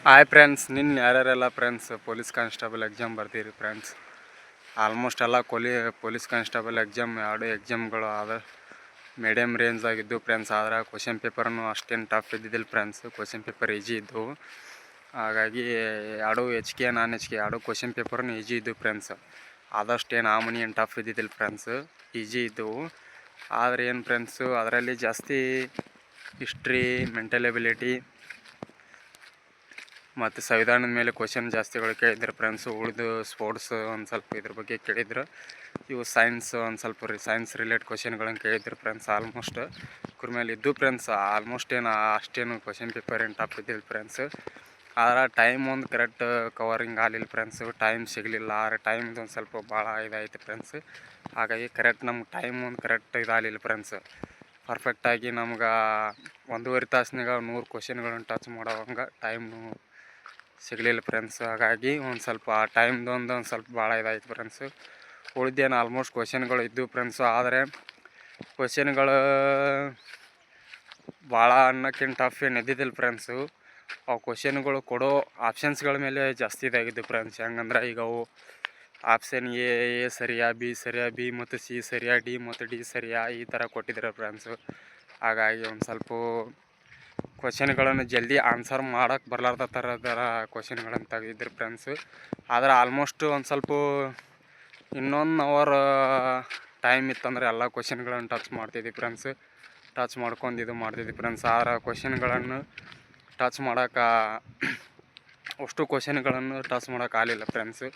Hi friends, ನಿನ್ನ ಯಾರ್ಯಾರೆಲ್ಲ friends police constable exam ಬರ್ತೀರಿ friends. Almost ಎಲ್ಲ ಪೊಲೀಸ್ ಕಾನ್ಸ್ಟೇಬಲ್ ಎರಡು ಎಕ್ಸಾಮ್ಗಳು ಆದ ಮೀಡಿಯಮ್ ರೇಂಜ್ ಆಗಿದ್ದು ಫ್ರೆಂಡ್ಸ್. ಆದ್ರೆ ಕ್ವಶನ್ ಪೇಪರ್ನು ಅಷ್ಟೇನು ಟಫ್ ಇದ್ದಿದ್ದಿಲ್ಲ ಫ್ರೆಂಡ್ಸ್. ಕ್ವಶನ್ ಪೇಪರ್ ಈಜಿ ಇದ್ದವು. ಹಾಗಾಗಿ ಎರಡು HK ನಾನ್ HK ಎರಡು ಕ್ವಶನ್ ಪೇಪರ್ನು ಈಜಿ ಇದ್ದವು ಫ್ರೆಂಡ್ಸ್. ಆದಷ್ಟು ಏನು ಮನಿ ಏನು ಟಫ್ ಇದ್ದಿದ್ದಿಲ್ಲ ಫ್ರೆಂಡ್ಸ್, ಈಜಿ ಇದ್ದವು. ಆದರೆ ಏನು ಫ್ರೆಂಡ್ಸು, ಅದರಲ್ಲಿ ಜಾಸ್ತಿ ಹಿಸ್ಟ್ರಿ, ಮೆಂಟಲ್ ಎಬಿಲಿಟಿ ಮತ್ತು ಸಂವಿಧಾನದ ಮೇಲೆ ಕ್ವಶನ್ ಜಾಸ್ತಿಗಳು ಕೇಳಿದ್ರು ಫ್ರೆಂಡ್ಸು. ಉಳಿದು ಸ್ಪೋರ್ಟ್ಸ್ ಒಂದು ಸ್ವಲ್ಪ ಇದ್ರ ಬಗ್ಗೆ ಕೇಳಿದ್ರು. ಇವು ಸೈನ್ಸ್ ಒಂದು ಸ್ವಲ್ಪ ಸೈನ್ಸ್ ರಿಲೇಟೆಡ್ ಕ್ವಶನ್ಗಳನ್ನು ಕೇಳಿದ್ರು ಫ್ರೆಂಡ್ಸ್. ಆಲ್ಮೋಸ್ಟ್ ಇದ್ರ ಮೇಲೆ ಇದ್ದು ಫ್ರೆಂಡ್ಸ್. ಆಲ್ಮೋಸ್ಟ್ ಏನು ಅಷ್ಟೇನು ಕ್ವಶನ್ ಪೇಪರ್ ಏನು ಟಫ್ ಇದ್ದಿಲ್ಲ ಫ್ರೆಂಡ್ಸ್. ಆದ್ರೆ ಟೈಮ್ ಒಂದು ಕರೆಕ್ಟ್ ಕವರಿಂಗ್ ಆಗಲಿಲ್ಲ ಫ್ರೆಂಡ್ಸು. ಟೈಮ್ ಸಿಗಲಿಲ್ಲ. ಆದರೆ ಟೈಮ್ದು ಒಂದು ಸ್ವಲ್ಪ ಭಾಳ ಇದಾಯಿತು ಫ್ರೆಂಡ್ಸ್. ಹಾಗಾಗಿ ಕರೆಕ್ಟ್ ನಮ್ಗೆ ಟೈಮ್ ಒಂದು ಕರೆಕ್ಟ್ ಇದಾಗಲಿಲ್ಲ ಫ್ರೆಂಡ್ಸ್. ಪರ್ಫೆಕ್ಟಾಗಿ ನಮ್ಗೆ 1.5 ತಾಸಿನಾಗ 100 ಕ್ವಶನ್ಗಳನ್ನು ಟಚ್ ಮಾಡೋವಂಗೆ ಟೈಮು ಸಿಗಲಿಲ್ಲ ಫ್ರೆಂಡ್ಸ್. ಹಾಗಾಗಿ ಒಂದು ಸ್ವಲ್ಪ ಟೈಮ್ದು ಒಂದು ಸ್ವಲ್ಪ ಭಾಳ ಇದಾಯ್ತು ಫ್ರೆಂಡ್ಸು. ಉಳಿದೇನು ಆಲ್ಮೋಸ್ಟ್ ಕ್ವಶನ್ಗಳು ಇದ್ದವು ಫ್ರೆಂಡ್ಸು. ಆದರೆ ಕ್ವಶನ್ಗಳು ಭಾಳ ಅನ್ನೋಕ್ಕಿಂತ ಟಫ್ ಏನು ಇದ್ದಿದ್ದಿಲ್ಲ ಫ್ರೆಂಡ್ಸು. ಅವು ಕ್ವಶನ್ಗಳು ಕೊಡೋ ಆಪ್ಷನ್ಸ್ಗಳ ಮೇಲೆ ಜಾಸ್ತಿ ಇದಾಗಿದ್ದು ಫ್ರೆಂಡ್ಸ್. ಹೆಂಗಂದ್ರೆ ಈಗ ಅವು ಆಪ್ಷನ್ ಎ ಸರಿಯಾ, ಬಿ ಸರಿಯಾ, ಬಿ ಮತ್ತು ಸಿ ಸರಿಯಾ, ಡಿ ಮತ್ತು ಡಿ ಸರಿಯಾ, ಈ ಥರ ಕೊಟ್ಟಿದ್ದಾರೆ ಫ್ರೆಂಡ್ಸು. ಹಾಗಾಗಿ ಒಂದು ಸ್ವಲ್ಪ ಕ್ವಶನ್ಗಳನ್ನು ಜಲ್ದಿ ಆನ್ಸರ್ ಮಾಡೋಕ್ಕೆ ಬರಲಾರ್ದ ಥರ ಕ್ವಶನ್ಗಳನ್ನು ತೆಗೆದಿದ್ರು ಫ್ರೆಂಡ್ಸು. ಆದರೆ ಆಲ್ಮೋಸ್ಟ್ ಒಂದು ಸ್ವಲ್ಪ ಇನ್ನೊಂದು ಅವರ್ ಟೈಮ್ ಇತ್ತಂದರೆ ಎಲ್ಲ ಕ್ವಶನ್ಗಳನ್ನು ಟಚ್ ಮಾಡ್ತಿದ್ವಿ ಫ್ರೆಂಡ್ಸ್. ಟಚ್ ಮಾಡ್ಕೊಂಡು ಇದು ಮಾಡ್ತಿದ್ವಿ ಫ್ರೆಂಡ್ಸ್. ಆದ್ರೆ ಕ್ವಶನ್ಗಳನ್ನು ಟಚ್ ಮಾಡೋಕೆ ಅಷ್ಟು ಕ್ವಶನ್ಗಳನ್ನು ಟಚ್ ಮಾಡೋಕೆ ಆಗಲಿಲ್ಲ ಫ್ರೆಂಡ್ಸು.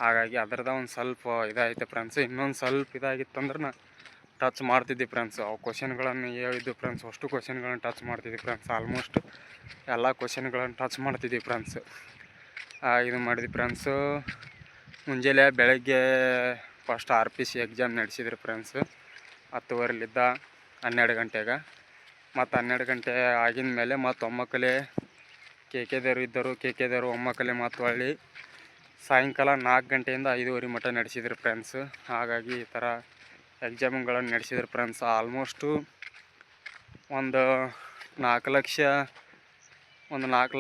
ಹಾಗಾಗಿ ಅದ್ರದ್ದು ಒಂದು ಸ್ವಲ್ಪ ಇದಾಯಿತು ಫ್ರೆಂಡ್ಸ್. ಇನ್ನೊಂದು ಸ್ವಲ್ಪ ಇದಾಗಿತ್ತಂದ್ರೆ ಟಚ್ ಮಾಡ್ತಿದ್ದೆ ಫ್ರೆಂಡ್ಸ್. ಅವು ಕ್ವಶನ್ಗಳನ್ನು ಹೇಳಿದ್ದು ಫ್ರೆಂಡ್ಸ್. ಅಷ್ಟು ಕ್ವಶನ್ಗಳನ್ನು ಟಚ್ ಮಾಡ್ತಿದ್ವಿ ಫ್ರೆಂಡ್ಸ್. ಆಲ್ಮೋಸ್ಟ್ ಎಲ್ಲ ಕ್ವಶನ್ಗಳನ್ನು ಟಚ್ ಮಾಡ್ತಿದ್ವಿ ಫ್ರೆಂಡ್ಸ್. ಇದು ಮಾಡಿದ್ವಿ ಫ್ರೆಂಡ್ಸು. ಮುಂಜಾನೆ ಬೆಳಗ್ಗೆ ಫಸ್ಟ್ RPC ಎಕ್ಸಾಮ್ ನಡೆಸಿದ್ರು ಫ್ರೆಂಡ್ಸ್. 10:15 12 ಗಂಟೆಗೆ. ಮತ್ತು 12 ಗಂಟೆ ಆಗಿದ ಮೇಲೆ ಮತ್ತು ಒಮ್ಮಕ್ಕಲೇ KKದವರು ಇದ್ದರು. KKದವರು ಒಮ್ಮಕ್ಕಲೇ ಮತ್ತು ಹೊಳ್ಳಿ ಸಾಯಂಕಾಲ 4 ಗಂಟೆಯಿಂದ 5:15 ಮಟ್ಟ ನಡೆಸಿದ್ರು ಫ್ರೆಂಡ್ಸ್. ಹಾಗಾಗಿ ಈ ಥರ ಎಕ್ಸಾಮ್ಗಳನ್ನು ನಡೆಸಿದ್ರು ಫ್ರೆಂಡ್ಸ್. ಆಲ್ಮೋಸ್ಟು ಒಂದು 4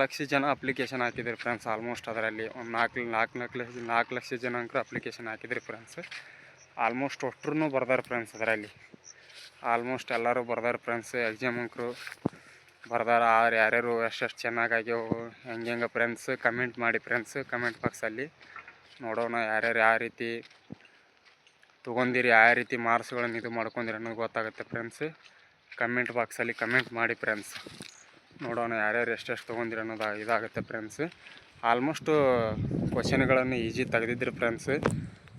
ಲಕ್ಷ ಜನ ಅಪ್ಲಿಕೇಶನ್ ಹಾಕಿದ್ರು ಫ್ರೆಂಡ್ಸ್. ಆಲ್ಮೋಸ್ಟ್ ಅದರಲ್ಲಿ ಒಂದು 4 ಲಕ್ಷ ಜನ ಅಂಕರು ಅಪ್ಲಿಕೇಶನ್ ಹಾಕಿದ್ರು ಫ್ರೆಂಡ್ಸ್. ಆಲ್ಮೋಸ್ಟ್ ಅಷ್ಟ್ರೂ ಬರ್ದಾರೆ ಫ್ರೆಂಡ್ಸ್. ಅದರಲ್ಲಿ ಆಲ್ಮೋಸ್ಟ್ ಎಲ್ಲರೂ ಬರ್ದಾರೆ ಫ್ರೆಂಡ್ಸ್. ಎಕ್ಸಾಮ್ ಅಂಕರು ಬರ್ದಾರ. ಆದ್ರೆ ಯಾರ್ಯಾರು ಎಷ್ಟೆಷ್ಟು ಚೆನ್ನಾಗಾಗ್ಯವು ಹೆಂಗೆ ಫ್ರೆಂಡ್ಸ್ ಕಮೆಂಟ್ ಮಾಡಿ ಫ್ರೆಂಡ್ಸ್. ಕಮೆಂಟ್ ಬಾಕ್ಸಲ್ಲಿ ನೋಡೋಣ ಯಾರ್ಯಾರು ಯಾವ ರೀತಿ ತೊಗೊಂಡಿರಿ, ಯಾವ ರೀತಿ ಮಾರ್ಕ್ಸ್ಗಳನ್ನು ಇದು ಮಾಡ್ಕೊಂಡಿರಿ ಅನ್ನೋದು ಗೊತ್ತಾಗುತ್ತೆ ಫ್ರೆಂಡ್ಸ್. ಕಮೆಂಟ್ ಬಾಕ್ಸಲ್ಲಿ ಕಮೆಂಟ್ ಮಾಡಿ ಫ್ರೆಂಡ್ಸ್. ನೋಡೋಣ ಯಾರ್ಯಾರು ಎಷ್ಟೆಷ್ಟು ತೊಗೊಂಡಿರಿ ಅನ್ನೋದು ಇದಾಗುತ್ತೆ ಫ್ರೆಂಡ್ಸ್. ಆಲ್ಮೋಸ್ಟು ಕ್ವಶನ್ಗಳನ್ನು ಈಜಿ ತೆಗೆದಿದ್ರು ಫ್ರೆಂಡ್ಸ್.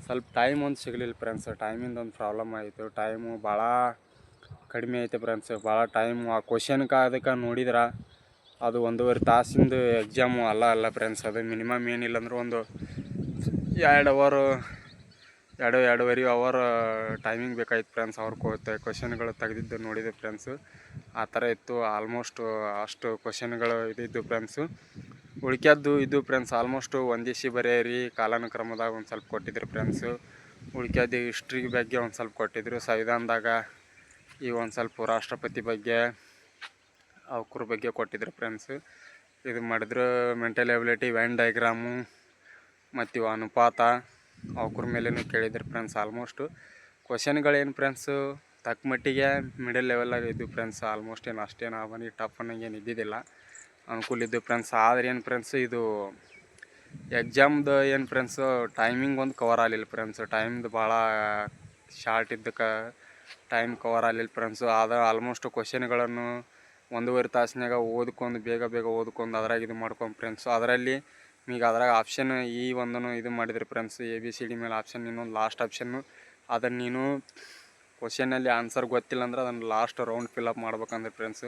ಸ್ವಲ್ಪ ಟೈಮ್ ಒಂದು ಸಿಗಲಿಲ್ಲ ಫ್ರೆಂಡ್ಸ್. ಟೈಮಿಂದ ಒಂದು ಪ್ರಾಬ್ಲಮ್ ಆಯಿತು. ಟೈಮು ಭಾಳ ಕಡಿಮೆ ಐತೆ ಫ್ರೆಂಡ್ಸ್. ಭಾಳ ಟೈಮು ಆ ಕ್ವಶನ್ಗೆ ಅದಕ್ಕೆ ನೋಡಿದ್ರೆ ಅದು 1.5 ತಾಸಿಂದು ಎಕ್ಸಾಮು ಅಲ್ಲ ಫ್ರೆಂಡ್ಸ್. ಅದು ಮಿನಿಮಮ್ ಏನಿಲ್ಲ ಅಂದ್ರೆ ಒಂದು 2.5 ಅವರ್ ಟೈಮಿಂಗ್ ಬೇಕಾಗಿತ್ತು ಫ್ರೆಂಡ್ಸ್. ಅವ್ರ ಕ್ವಶನ್ಗಳು ತೆಗೆದಿದ್ದು ನೋಡಿದೆ ಫ್ರೆಂಡ್ಸು. ಆ ಥರ ಇತ್ತು. ಆಲ್ಮೋಸ್ಟು ಅಷ್ಟು ಕ್ವಶನ್ಗಳು ಇದ್ದು ಫ್ರೆಂಡ್ಸು. ಉಳ್ಕ್ಯದ್ದು ಇದು ಫ್ರೆಂಡ್ಸ್. ಆಲ್ಮೋಸ್ಟು ಒಂದಿಸಿ ಬರೆಯಿರಿ ಕಾಲಾನುಕ್ರಮದಾಗ ಒಂದು ಸ್ವಲ್ಪ ಕೊಟ್ಟಿದ್ರು ಫ್ರೆಂಡ್ಸು. ಉಳ್ಕ್ಯದ್ದು ಹಿಸ್ಟ್ರಿ ಬಗ್ಗೆ ಒಂದು ಸ್ವಲ್ಪ ಕೊಟ್ಟಿದ್ರು. ಸಂವಿಧಾನದಾಗ ಈ ಒಂದು ಸ್ವಲ್ಪ ರಾಷ್ಟ್ರಪತಿ ಬಗ್ಗೆ ಅವ್ರ ಬಗ್ಗೆ ಕೊಟ್ಟಿದ್ರು ಫ್ರೆಂಡ್ಸು. ಇದು ಮಾಡಿದ್ರು. ಮೆಂಟಲ್ ಎಬಿಲಿಟಿ, ವೆನ್ ಡಯಾಗ್ರಾಮು ಮತ್ತು ಇವು ಅನುಪಾತ ಅವ್ರ ಮೇಲೇನು ಕೇಳಿದ್ರು ಫ್ರೆಂಡ್ಸ್. ಆಲ್ಮೋಸ್ಟು ಕ್ವಶನ್ಗಳೇನು ಫ್ರೆಂಡ್ಸು ತಕ್ಕ ಮಟ್ಟಿಗೆ ಮಿಡಲ್ ಲೆವೆಲಾಗ ಇದ್ದು ಫ್ರೆಂಡ್ಸ್. ಆಲ್ಮೋಸ್ಟ್ ಏನು ಅಷ್ಟೇನು ಅವನಿ ಟಫ್ ಅನ್ನಂಗೇನು ಇದ್ದಿದ್ದಿಲ್ಲ, ಅನುಕೂಲ ಇದ್ದು ಫ್ರೆಂಡ್ಸ್. ಆದರೆ ಏನು ಫ್ರೆಂಡ್ಸು ಇದು ಎಕ್ಸಾಮ್ದು ಏನು ಫ್ರೆಂಡ್ಸು ಟೈಮಿಂಗ್ ಒಂದು ಕವರ್ ಆಗಲಿಲ್ಲ ಫ್ರೆಂಡ್ಸು. ಟೈಮ್ದು ಭಾಳ ಶಾರ್ಟ್ ಇದ್ದಕ್ಕೆ ಟೈಮ್ ಕವರ್ ಆಗಲಿಲ್ಲ ಫ್ರೆಂಡ್ಸು. ಆದ್ರೆ ಆಲ್ಮೋಸ್ಟ್ ಕ್ವಶನ್ಗಳನ್ನು 1.5 ತಾಸಿನಾಗ ಓದ್ಕೊಂಡು ಬೇಗ ಓದ್ಕೊಂಡು ಅದ್ರಾಗ ಇದು ಮಾಡ್ಕೊಂಡು ಫ್ರೆಂಡ್ಸು. ಅದರಲ್ಲಿ ಈಗ ಅದ್ರಾಗ ಆಪ್ಷನ್ ಈ ಒಂದನ್ನು ಇದು ಮಾಡಿದ್ರು ಫ್ರೆಂಡ್ಸ್. ABCD ಮೇಲೆ ಆಪ್ಷನ್ ಇನ್ನೊಂದು ಲಾಸ್ಟ್ ಆಪ್ಷನ್ನು. ಅದನ್ನು ನೀನು ಕ್ವಶನಲ್ಲಿ ಆನ್ಸರ್ ಗೊತ್ತಿಲ್ಲ ಅಂದ್ರೆ ಅದನ್ನು ಲಾಸ್ಟ್ ರೌಂಡ್ ಫಿಲಪ್ ಮಾಡ್ಬೇಕಂದ್ರೆ ಫ್ರೆಂಡ್ಸು.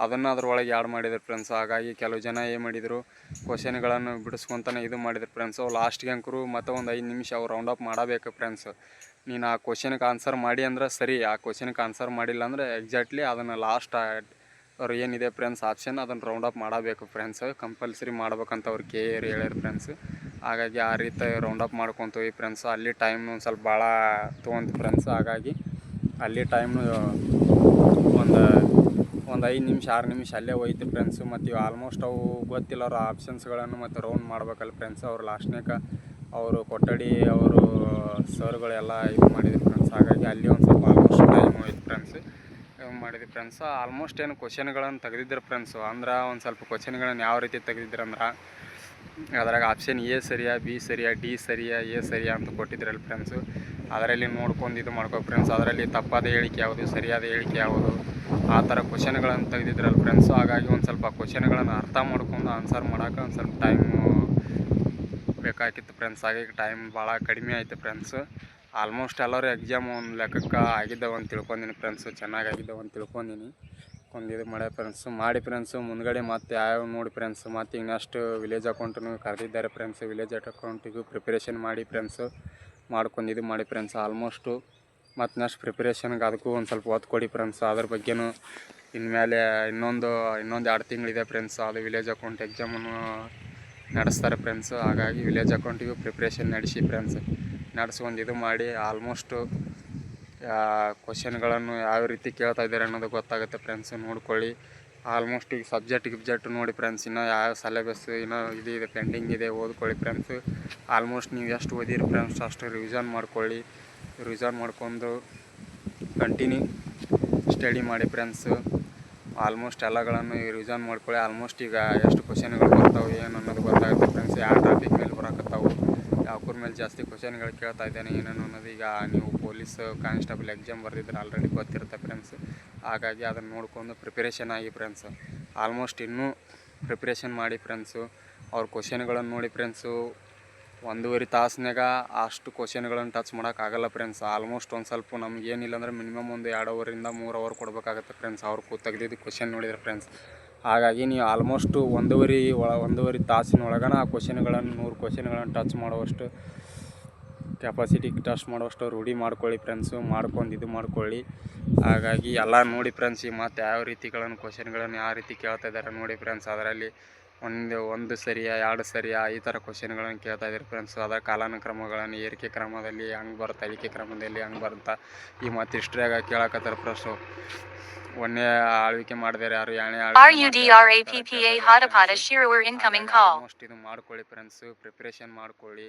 ಅದನ್ನು ಅದ್ರೊಳಗೆ ಆ್ಯಡ್ ಮಾಡಿದ್ರು ಫ್ರೆಂಡ್ಸ್. ಹಾಗಾಗಿ ಕೆಲವು ಜನ ಏನು ಮಾಡಿದರು, ಕ್ವಶನ್ಗಳನ್ನು ಬಿಡಿಸ್ಕೊತಾನೆ ಇದು ಮಾಡಿದ್ರು ಫ್ರೆಂಡ್ಸು. ಲಾಸ್ಟ್ಗೆ ಅಂಕರು ಮತ್ತು ಒಂದು 5 ನಿಮಿಷ ಅವ್ರು ರೌಂಡ್ ಅಪ್ ಮಾಡಬೇಕು ಫ್ರೆಂಡ್ಸು. ನೀನು ಆ ಕ್ವಶನ್ಗೆ ಆನ್ಸರ್ ಮಾಡಿ ಅಂದ್ರೆ ಸರಿ. ಆ ಕ್ವಶನ್ಗೆ ಆನ್ಸರ್ ಮಾಡಿಲ್ಲ ಅಂದರೆ ಎಕ್ಸಾಕ್ಟ್ಲಿ ಅದನ್ನು ಲಾಸ್ಟ್ ಅವ್ರು ಏನಿದೆ ಫ್ರೆಂಡ್ಸ್ ಆಪ್ಷನ್ ಅದನ್ನು ರೌಂಡ್ ಅಪ್ ಮಾಡಬೇಕು ಫ್ರೆಂಡ್ಸ್. ಕಂಪಲ್ಸರಿ ಮಾಡ್ಬೇಕಂತ ಅವ್ರು KR ಹೇಳ್ಯಾರ ಫ್ರೆಂಡ್ಸ್. ಹಾಗಾಗಿ ಆ ರೀತಿ ರೌಂಡ್ ಅಪ್ ಮಾಡ್ಕೊತೀವಿ ಫ್ರೆಂಡ್ಸ್. ಅಲ್ಲಿ ಟೈಮ್ನು ಒಂದು ಸ್ವಲ್ಪ ಭಾಳ ತೊಗೊಂತು ಫ್ರೆಂಡ್ಸ್. ಹಾಗಾಗಿ ಅಲ್ಲಿ ಟೈಮ್ನು ಒಂದು 5 ನಿಮಿಷ 6 ನಿಮಿಷ ಅಲ್ಲೇ ಹೋಯ್ತು ಫ್ರೆಂಡ್ಸು. ಮತ್ತು ಇವು ಆಲ್ಮೋಸ್ಟ್ ಅವು ಗೊತ್ತಿಲ್ಲರ ಆಪ್ಷನ್ಸ್ಗಳನ್ನು ಮತ್ತು ರೌಂಡ್ ಮಾಡ್ಬೇಕಲ್ಲ ಫ್ರೆಂಡ್ಸ್. ಅವ್ರು ಲಾಸ್ಟ್ನಾಗ ಅವರು ಕೊಠಡಿ ಅವರು ಸರ್ಗಳೆಲ್ಲ ಇದು ಮಾಡಿದ್ರು ಫ್ರೆಂಡ್ಸ್. ಹಾಗಾಗಿ ಅಲ್ಲಿ ಒಂದು ಸ್ವಲ್ಪ ಆಲ್ಮೋಸ್ಟ್ ಟೈಮ್ ಹೋಯ್ತು ಫ್ರೆಂಡ್ಸ್. ಮಾಡಿದ್ವಿ ಫ್ರೆಂಡ್ಸ್. ಆಲ್ಮೋಸ್ಟ್ ಏನು ಕ್ವಶನ್ಗಳನ್ನು ತೆಗೆದಿದ್ರು ಫ್ರೆಂಡ್ಸು. ಅಂದ್ರೆ ಒಂದು ಸ್ವಲ್ಪ ಕ್ವಶನ್ಗಳನ್ನು ಯಾವ ರೀತಿ ತೆಗೆದಿದ್ರು ಅಂದ್ರೆ ಅದ್ರಾಗ ಆಪ್ಷನ್ ಎ ಸರಿಯಾ, ಬಿ ಸರಿಯಾ, ಡಿ ಸರಿಯಾ, ಎ ಸರಿಯಾ ಅಂತ ಕೊಟ್ಟಿದ್ರಲ್ಲ ಫ್ರೆಂಡ್ಸು. ಅದರಲ್ಲಿ ನೋಡ್ಕೊಂಡು ಇದು ಮಾಡ್ಕೋ ಫ್ರೆಂಡ್ಸ್. ಅದರಲ್ಲಿ ತಪ್ಪಾದ ಹೇಳಿಕೆ ಯಾವುದು, ಸರಿಯಾದ ಹೇಳಿಕೆ ಯಾವುದು, ಆ ಥರ ಕ್ವಶನ್ಗಳನ್ನು ತೆಗೆದಿದ್ರಲ್ಲ ಫ್ರೆಂಡ್ಸು. ಹಾಗಾಗಿ ಒಂದು ಸ್ವಲ್ಪ ಕ್ವಶನ್ಗಳನ್ನು ಅರ್ಥ ಮಾಡ್ಕೊಂಡು ಆನ್ಸರ್ ಮಾಡೋಕೆ ಒಂದು ಸ್ವಲ್ಪ ಟೈಮು ಬೇಕಾಗಿತ್ತು ಫ್ರೆಂಡ್ಸ್. ಹಾಗಾಗಿ ಟೈಮ್ ಭಾಳ ಕಡಿಮೆ ಆಯಿತು ಫ್ರೆಂಡ್ಸು. ಆಲ್ಮೋಸ್ಟ್ ಎಲ್ಲರೂ ಎಕ್ಸಾಮ್ ಒಂದು ಲೆಕ್ಕಕ್ಕೆ ಆಗಿದ್ದಾವೆ ಅಂತ ತಿಳ್ಕೊಂಡಿನಿ ಫ್ರೆಂಡ್ಸು. ಚೆನ್ನಾಗಿ ಆಗಿದ್ದಾವೆ ಅಂತ ತಿಳ್ಕೊಂಡಿನಿ. ಒಂದು ಇದು ಮಾಡ್ಯ ಫ್ರೆಂಡ್ಸು. ಮಾಡಿ ಫ್ರೆಂಡ್ಸು ಮುಂದ್ಗಡೆ ಮತ್ತು ಯಾವ್ಯಾವ ನೋಡಿ ಫ್ರೆಂಡ್ಸು. ಮತ್ತು ಈಗ ನೆಕ್ಸ್ಟ್ ವಿಲೇಜ್ ಅಕೌಂಟನ್ನು ಕರೆದಿದ್ದಾರೆ ಫ್ರೆಂಡ್ಸು. ವಿಲೇಜ್ ಅಕೌಂಟಿಗೂ ಪ್ರಿಪ್ರೇಷನ್ ಮಾಡಿ ಫ್ರೆಂಡ್ಸು. ಮಾಡ್ಕೊಂಡು ಇದು ಮಾಡಿ ಫ್ರೆಂಡ್ಸ್ ಆಲ್ಮೋಸ್ಟು. ಮತ್ತು ನೆಕ್ಸ್ಟ್ ಪ್ರಿಪ್ರೇಷನ್ಗೆ ಅದಕ್ಕೂ ಒಂದು ಸ್ವಲ್ಪ ಒತ್ತು ಕೊಡಿ ಫ್ರೆಂಡ್ಸ್. ಅದ್ರ ಬಗ್ಗೆನೂ ಇನ್ಮೇಲೆ ಇನ್ನೊಂದು 2 ತಿಂಗಳಿದೆ ಫ್ರೆಂಡ್ಸ್. ಅದು ವಿಲೇಜ್ ಅಕೌಂಟ್ ಎಕ್ಸಾಮನ್ನು ನಡೆಸ್ತಾರೆ ಫ್ರೆಂಡ್ಸು. ಹಾಗಾಗಿ ವಿಲೇಜ್ ಅಕೌಂಟಿಗೂ ಪ್ರಿಪ್ರೇಷನ್ ನಡೆಸಿ ಫ್ರೆಂಡ್ಸ್. ನಡೆಸ್ಕೊಂಡು ಇದು ಮಾಡಿ ಆಲ್ಮೋಸ್ಟು ಕ್ವಶನ್ಗಳನ್ನು ಯಾವ ರೀತಿ ಕೇಳ್ತಾ ಇದ್ದಾರೆ ಅನ್ನೋದು ಗೊತ್ತಾಗುತ್ತೆ ಫ್ರೆಂಡ್ಸು. ನೋಡ್ಕೊಳ್ಳಿ. ಆಲ್ಮೋಸ್ಟ್ ಈಗ ಸಬ್ಜೆಕ್ಟ್ ನೋಡಿ ಫ್ರೆಂಡ್ಸ್. ಇನ್ನೂ ಯಾವ ಸಿಲೆಬಸ್ ಇನ್ನೂ ಇದೆ ಪೆಂಡಿಂಗ್ ಇದೆ, ಓದ್ಕೊಳ್ಳಿ ಫ್ರೆಂಡ್ಸು. ಆಲ್ಮೋಸ್ಟ್ ನೀವು ಎಷ್ಟು ಓದಿರಿ ಫ್ರೆಂಡ್ಸ್ ಅಷ್ಟು ರಿವಿಷನ್ ಮಾಡ್ಕೊಳ್ಳಿ. ರಿವಿಷನ್ ಮಾಡ್ಕೊಂಡು ಕಂಟಿನ್ಯೂ ಸ್ಟಡಿ ಮಾಡಿ ಫ್ರೆಂಡ್ಸು. ಆಲ್ಮೋಸ್ಟ್ ಎಲ್ಲಗಳನ್ನು ರಿವಿಷನ್ ಮಾಡ್ಕೊಳ್ಳಿ. ಆಲ್ಮೋಸ್ಟ್ ಈಗ ಎಷ್ಟು ಕ್ವಶನ್ಗಳು ಬರ್ತಾವೆ ಏನು ಅನ್ನೋದು ಗೊತ್ತಾಗುತ್ತೆ ಫ್ರೆಂಡ್ಸ್. ಯಾವ ಟಾಪಿಕ್ ಮೇಲೆ ಬರೋಕತ್ತಾವು, ಯಾವ್ರ ಮೇಲೆ ಜಾಸ್ತಿ ಕ್ವಶನ್ಗಳು ಕೇಳ್ತಾ ಇದ್ದೇನೆ ಏನೇನು ಅನ್ನೋದು ಈಗ ನೀವು ಪೊಲೀಸ್ ಕಾನ್ಸ್ಟೇಬಲ್ ಎಕ್ಸಾಮ್ ಬರೆದಿದ್ರೆ ಆಲ್ರೆಡಿ ಗೊತ್ತಿರುತ್ತೆ ಫ್ರೆಂಡ್ಸ್. ಹಾಗಾಗಿ ಅದನ್ನು ನೋಡ್ಕೊಂಡು ಪ್ರಿಪರೇಷನ್ ಆಗಿ ಫ್ರೆಂಡ್ಸ್. ಆಲ್ಮೋಸ್ಟ್ ಇನ್ನೂ ಪ್ರಿಪ್ರೇಷನ್ ಮಾಡಿ ಫ್ರೆಂಡ್ಸು. ಅವ್ರ ಕ್ವಶನ್ಗಳನ್ನು ನೋಡಿ ಫ್ರೆಂಡ್ಸು. 1.5 ತಾಸಿನಾಗ ಅಷ್ಟು ಕ್ವಶನ್ಗಳನ್ನು ಟಚ್ ಮಾಡೋಕ್ಕಾಗಲ್ಲ ಫ್ರೆಂಡ್ಸ್. ಆಲ್ಮೋಸ್ಟ್ ಒಂದು ಸ್ವಲ್ಪ ನಮ್ಗೆ ಏನಿಲ್ಲ ಅಂದ್ರೆ ಮಿನಿಮಮ್ ಒಂದು 2 ಅವರಿಂದ 3 ಅವರ್ ಕೊಡಬೇಕಾಗತ್ತೆ ಫ್ರೆಂಡ್ಸ್. ಅವ್ರು ತೆಗೆದಿದ್ದು ಕ್ವಶನ್ ನೋಡಿದ್ರೆ ಫ್ರೆಂಡ್ಸ್. ಹಾಗಾಗಿ ನೀವು ಆಲ್ಮೋಸ್ಟು 1.5 ತಾಸಿನೊಳಗನ ಆ ಕ್ವಶನ್ಗಳನ್ನು 100 ಕ್ವಶನ್ಗಳನ್ನು ಟಚ್ ಮಾಡುವಷ್ಟು ಕೆಪಾಸಿಟಿ ಟಚ್ ಮಾಡುವಷ್ಟು ರೂಢಿ ಮಾಡ್ಕೊಳ್ಳಿ ಫ್ರೆಂಡ್ಸು. ಮಾಡ್ಕೊಂಡು ಇದು ಮಾಡ್ಕೊಳ್ಳಿ. ಹಾಗಾಗಿ ಎಲ್ಲ ನೋಡಿ ಫ್ರೆಂಡ್ಸ್. ಈ ಮತ್ತು ಯಾವ ರೀತಿಗಳನ್ನು ಕ್ವಶನ್ಗಳನ್ನು ಯಾವ ರೀತಿ ಕೇಳ್ತಾ ಇದ್ದಾರೆ ನೋಡಿ ಫ್ರೆಂಡ್ಸ್. ಅದರಲ್ಲಿ ಒಂದು ಸರಿಯಾ 2 ಸರಿಯಾ ಈ ಥರ ಕ್ವಶನ್ಗಳನ್ನು ಕೇಳ್ತಾ ಇದ್ದಾರೆ ಫ್ರೆಂಡ್ಸು. ಅದರ ಕಾಲಾನುಕ್ರಮಗಳನ್ನು ಏರಿಕೆ ಕ್ರಮದಲ್ಲಿ ಹಂಗೆ ಬರುತ್ತೆ, ಇಳಿಕೆ ಕ್ರಮದಲ್ಲಿ ಹಂಗೆ ಬರುತ್ತೆ. ಈ ಮತ್ತು ಹಿಸ್ಟ್ರಿಯಾಗ ಕೇಳಕತ್ತಾರೆ ಪ್ರಶ್ನೆ. 1ನೇ ಆಳ್ವಿಕೆ ಮಾಡಿದಾರೆ ಯಾರು, 2ನೇ ಆಲ್ಮೋಸ್ಟ್ ಇದು ಮಾಡ್ಕೊಳ್ಳಿ ಫ್ರೆಂಡ್ಸು. ಪ್ರಿಪ್ರೇಷನ್ ಮಾಡ್ಕೊಳ್ಳಿ.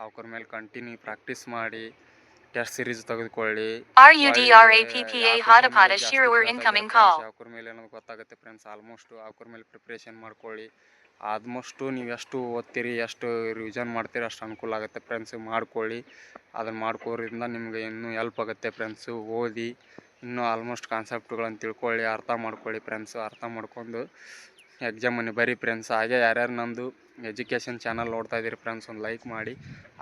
ಅವ್ರ ಮೇಲೆ ಕಂಟಿನ್ಯೂ ಪ್ರಾಕ್ಟೀಸ್ ಮಾಡಿ. ಟೆಸ್ಟ್ ಸೀರೀಸ್ ತೆಗೆದುಕೊಳ್ಳಿ. ಅವ್ರ ಮೇಲೆ ಅನ್ನೋದು ಗೊತ್ತಾಗುತ್ತೆ ಫ್ರೆಂಡ್ಸ್. ಆಲ್ಮೋಸ್ಟು ಅವ್ರ ಮೇಲೆ ಪ್ರಿಪ್ರೇಷನ್ ಮಾಡ್ಕೊಳ್ಳಿ. ಆಲ್ಮೋಸ್ಟು ನೀವು ಎಷ್ಟು ಓದ್ತೀರಿ ಎಷ್ಟು ರಿವಿಷನ್ ಮಾಡ್ತೀರಿ ಅಷ್ಟು ಅನುಕೂಲ ಆಗುತ್ತೆ ಫ್ರೆಂಡ್ಸು. ಮಾಡ್ಕೊಳ್ಳಿ. ಅದನ್ನು ಮಾಡ್ಕೋದ್ರಿಂದ ನಿಮಗೆ ಇನ್ನೂ ಹೆಲ್ಪ್ ಆಗುತ್ತೆ ಫ್ರೆಂಡ್ಸು. ಓದಿ ಇನ್ನೂ ಆಲ್ಮೋಸ್ಟ್ ಕಾನ್ಸೆಪ್ಟ್ಗಳನ್ನು ತಿಳ್ಕೊಳ್ಳಿ, ಅರ್ಥ ಮಾಡ್ಕೊಳ್ಳಿ ಫ್ರೆಂಡ್ಸು. ಅರ್ಥ ಮಾಡ್ಕೊಂಡು ಎಕ್ಸಾಮನ್ನು ಬರೀ ಫ್ರೆಂಡ್ಸ್. ಹಾಗೆ ಯಾರ್ಯಾರು ನಮ್ಮದು ಎಜುಕೇಷನ್ ಚಾನಲ್ ನೋಡ್ತಾ ಇದ್ದೀರಿ ಫ್ರೆಂಡ್ಸ್ ಒಂದು ಲೈಕ್ ಮಾಡಿ.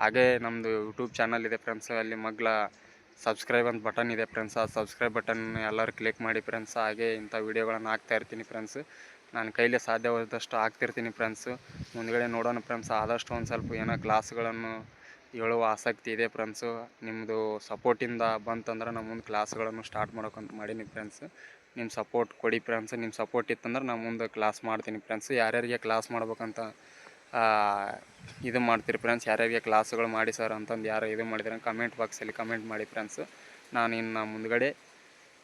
ಹಾಗೆ ನಮ್ಮದು ಯೂಟ್ಯೂಬ್ ಚಾನಲ್ ಇದೆ ಫ್ರೆಂಡ್ಸ್. ಅಲ್ಲಿ ಸಬ್ಸ್ಕ್ರೈಬ್ ಅಂತ ಬಟನ್ ಇದೆ ಫ್ರೆಂಡ್ಸ್. ಆ ಸಬ್ಸ್ಕ್ರೈಬ್ ಬಟನ್ ಎಲ್ಲರೂ ಕ್ಲಿಕ್ ಮಾಡಿ ಫ್ರೆಂಡ್ಸ್. ಹಾಗೆ ಇಂಥ ವೀಡಿಯೋಗಳನ್ನು ಹಾಕ್ತಾಯಿರ್ತೀನಿ ಫ್ರೆಂಡ್ಸ್. ನಾನು ಕೈಲಿ ಸಾಧ್ಯವಾದಷ್ಟು ಹಾಕ್ತಿರ್ತೀನಿ ಫ್ರೆಂಡ್ಸು. ಮುಂದ್ಗಡೆ ನೋಡೋಣ ಫ್ರೆಂಡ್ಸ್. ಆದಷ್ಟು ಒಂದು ಸ್ವಲ್ಪ ಏನೋ ಕ್ಲಾಸ್ಗಳನ್ನು ಹೇಳುವ ಆಸಕ್ತಿ ಇದೆ ಫ್ರೆಂಡ್ಸು. ನಿಮ್ಮದು ಸಪೋರ್ಟಿಂದ ಬಂತಂದ್ರೆ ನಾನು ಮುಂದೆ ಕ್ಲಾಸ್ಗಳನ್ನು ಸ್ಟಾರ್ಟ್ ಮಾಡೋಕ್ಕಂತ ಮಾಡೀನಿ ಫ್ರೆಂಡ್ಸು. ನಿಮ್ಮ ಸಪೋರ್ಟ್ ಕೊಡಿ ಫ್ರೆಂಡ್ಸ್. ನಿಮ್ಮ ಸಪೋರ್ಟ್ ಇತ್ತಂದ್ರೆ ನಾನು ಮುಂದೆ ಕ್ಲಾಸ್ ಮಾಡ್ತೀನಿ ಫ್ರೆಂಡ್ಸು. ಯಾರ್ಯಾರಿಗೆ ಕ್ಲಾಸ್ ಮಾಡ್ಬೇಕಂತ ಇದು ಮಾಡ್ತೀರಿ ಫ್ರೆಂಡ್ಸ್. ಯಾರ್ಯಾರಿಗೆ ಕ್ಲಾಸ್ಗಳು ಮಾಡಿ ಸರ್ ಅಂತಂದು ಯಾರು ಇದು ಮಾಡಿದ್ರೆ ಕಮೆಂಟ್ ಬಾಕ್ಸಲ್ಲಿ ಕಮೆಂಟ್ ಮಾಡಿ ಫ್ರೆಂಡ್ಸು. ನಾನು ಇನ್ನು ಮುಂದ್ಗಡೆ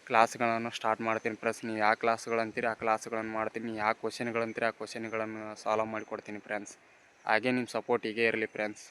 ಕ್ಲಾಸ್ಗಳನ್ನು ಸ್ಟಾರ್ಟ್ ಮಾಡ್ತೀನಿ ಫ್ರೆಂಡ್ಸ್. ನೀವು ಯಾವ ಕ್ಲಾಸ್ಗಳು ಅಂತೀರಿ ಆ ಕ್ಲಾಸ್ಗಳನ್ನು ಮಾಡ್ತೀನಿ. ಯಾವ ಕ್ವಶನ್ಗಳಂತೀರಿ ಆ ಕ್ವಶನ್ಗಳನ್ನು ಸಾಲ್ವ್ ಮಾಡಿಕೊಡ್ತೀನಿ ಫ್ರೆಂಡ್ಸ್. ಹಾಗೆ ನಿಮ್ಮ ಸಪೋರ್ಟ್ ಹೀಗೆ ಇರಲಿ ಫ್ರೆಂಡ್ಸ್.